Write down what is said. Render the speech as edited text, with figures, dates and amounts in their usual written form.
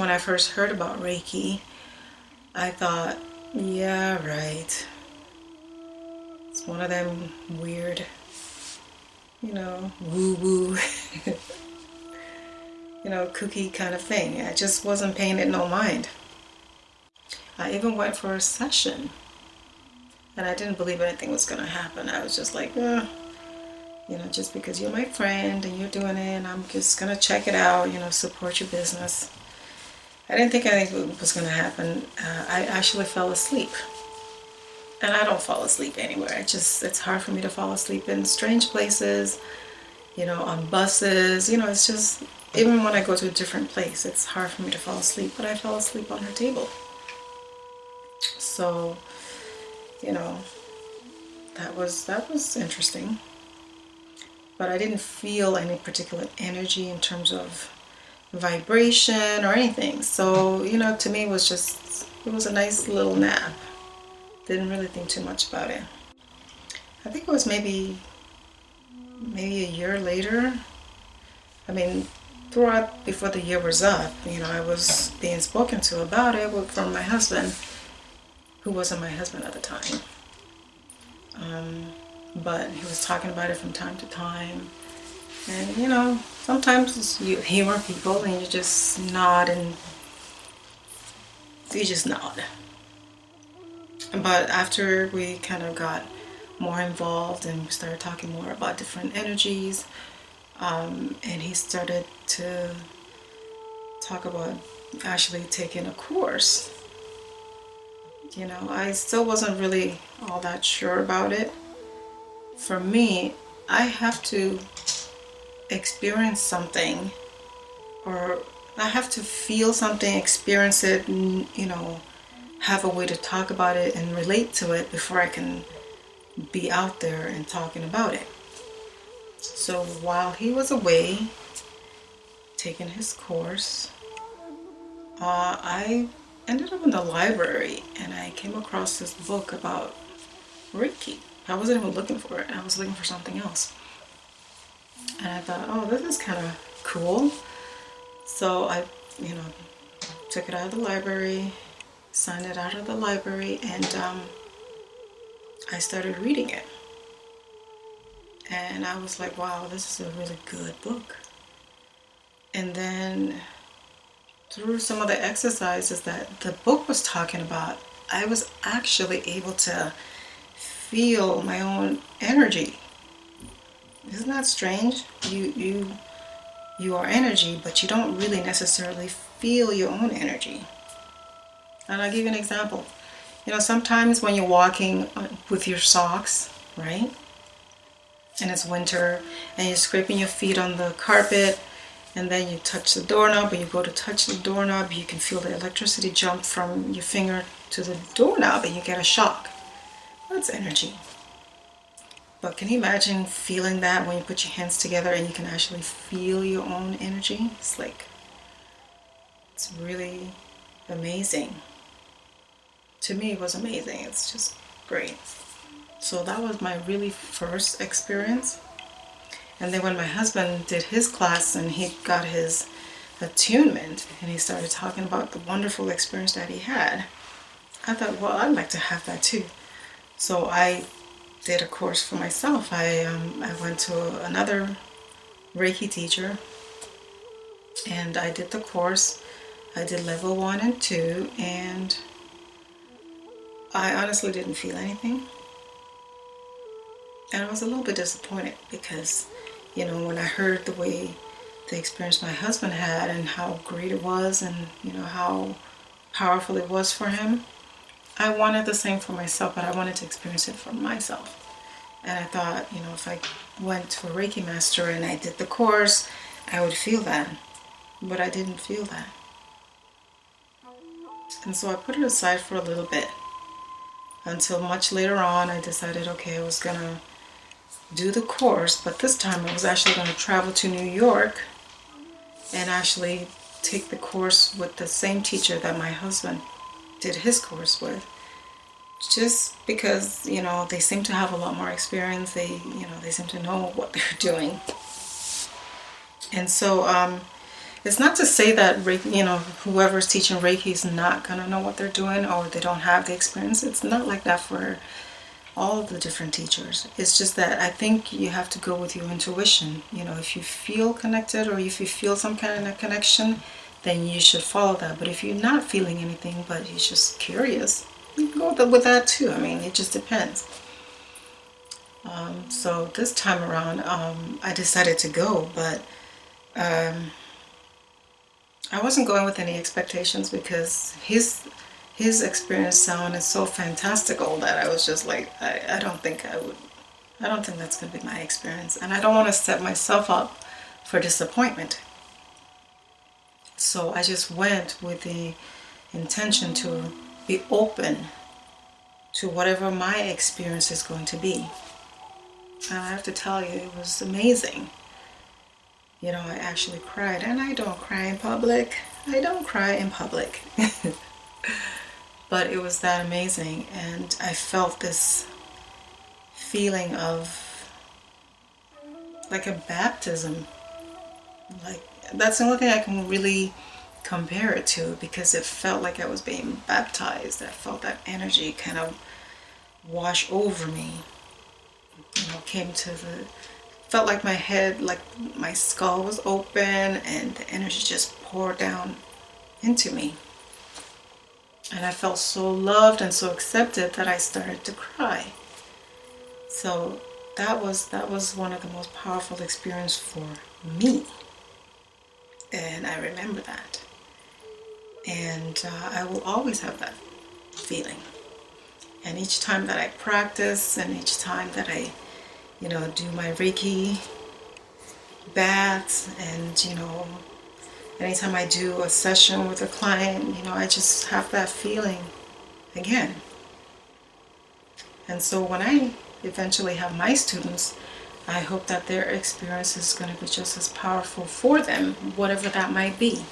when I first heard about Reiki, I thought, yeah, right. It's one of them weird, woo-woo, cookie kind of thing. I just wasn't paying it no mind. I even went for a session, and I didn't believe anything was going to happen. I was just like, just because you're my friend and you're doing it, and I'm just going to check it out, support your business. I didn't think anything was going to happen. I actually fell asleep. And I don't fall asleep anywhere. It's hard for me to fall asleep in strange places, on buses. It's just, even when I go to a different place, it's hard for me to fall asleep. But I fell asleep on her table. So, that was interesting. But I didn't feel any particular energy in terms of vibration or anything. So, to me it was a nice little nap. Didn't really think too much about it. I think it was maybe a year later. I mean, before the year was up, I was being spoken to about it from my husband, who wasn't my husband at the time. But he was talking about it from time to time. And, sometimes you humor people and you just nod and you just nod. But after we kind of got more involved and we started talking more about different energies, and he started to talk about actually taking a course. I still wasn't really all that sure about it. For me, I have to experience something, or I have to feel something, experience it, have a way to talk about it and relate to it before I can be out there and talking about it. So while he was away taking his course, I ended up in the library and I came across this book about Reiki. I wasn't even looking for it. I was looking for something else. And I thought, oh, this is kind of cool. So I, took it out of the library, signed it out of the library, and I started reading it. And I was like, wow, this is a really good book. And then through some of the exercises that the book was talking about, I was actually able to feel my own energy. Isn't that strange? You are energy, but you don't really necessarily feel your own energy. And I'll give you an example. Sometimes when you're walking with your socks, right? And it's winter, and you're scraping your feet on the carpet, and then you touch the doorknob, and you go to touch the doorknob, you can feel the electricity jump from your finger to the doorknob, and you get a shock. That's energy. But can you imagine feeling that when you put your hands together and you can actually feel your own energy? It's really amazing. To me, it was amazing. It's just great. So that was my really first experience. And then when my husband did his class and he got his attunement and he started talking about the wonderful experience that he had, I thought, well, I'd like to have that too. So I did a course for myself. I went to another Reiki teacher and I did the course. I did level 1 and 2, and I honestly didn't feel anything. And I was a little bit disappointed because, when I heard the experience my husband had and how great it was and, how powerful it was for him, I wanted the same for myself, but I wanted to experience it for myself. And I thought, if I went to a Reiki master and I did the course, I would feel that. But I didn't feel that. And so I put it aside for a little bit. Until much later on, I decided, okay, I was going to do the course, but this time I was actually going to travel to New York and actually take the course with the same teacher that my husband did his course with. Just because, they seem to have a lot more experience. They seem to know what they're doing. And so It's not to say that Reiki, whoever's teaching Reiki is not gonna know what they're doing or they don't have the experience. It's not like that for all of the different teachers. It's just that I think you have to go with your intuition. If you feel connected or if you feel some kind of connection, then you should follow that. But if you're not feeling anything, but you're just curious, you can go with that too. I mean, it just depends. So this time around, I decided to go, but I wasn't going with any expectations because his experience sounded so fantastical that I was just like, I don't think that's going to be my experience, and I don't want to set myself up for disappointment. So I just went with the intention to be open to whatever my experience is going to be. And I have to tell you, it was amazing. I actually cried, and I don't cry in public. I don't cry in public. But it was that amazing, and I felt this feeling of like a baptism. Like, that's the only thing I can really compare it to, because it felt like I was being baptized. I felt that energy kind of wash over me. Felt like my head, like my skull was open, and the energy just poured down into me. And I felt so loved and so accepted that I started to cry. So that was one of the most powerful experiences for me. And I remember that. And I will always have that feeling. And each time that I practice, and each time that I, do my Reiki baths, and, anytime I do a session with a client, I just have that feeling again. And so when I eventually have my students, I hope that their experience is going to be just as powerful for them, whatever that might be.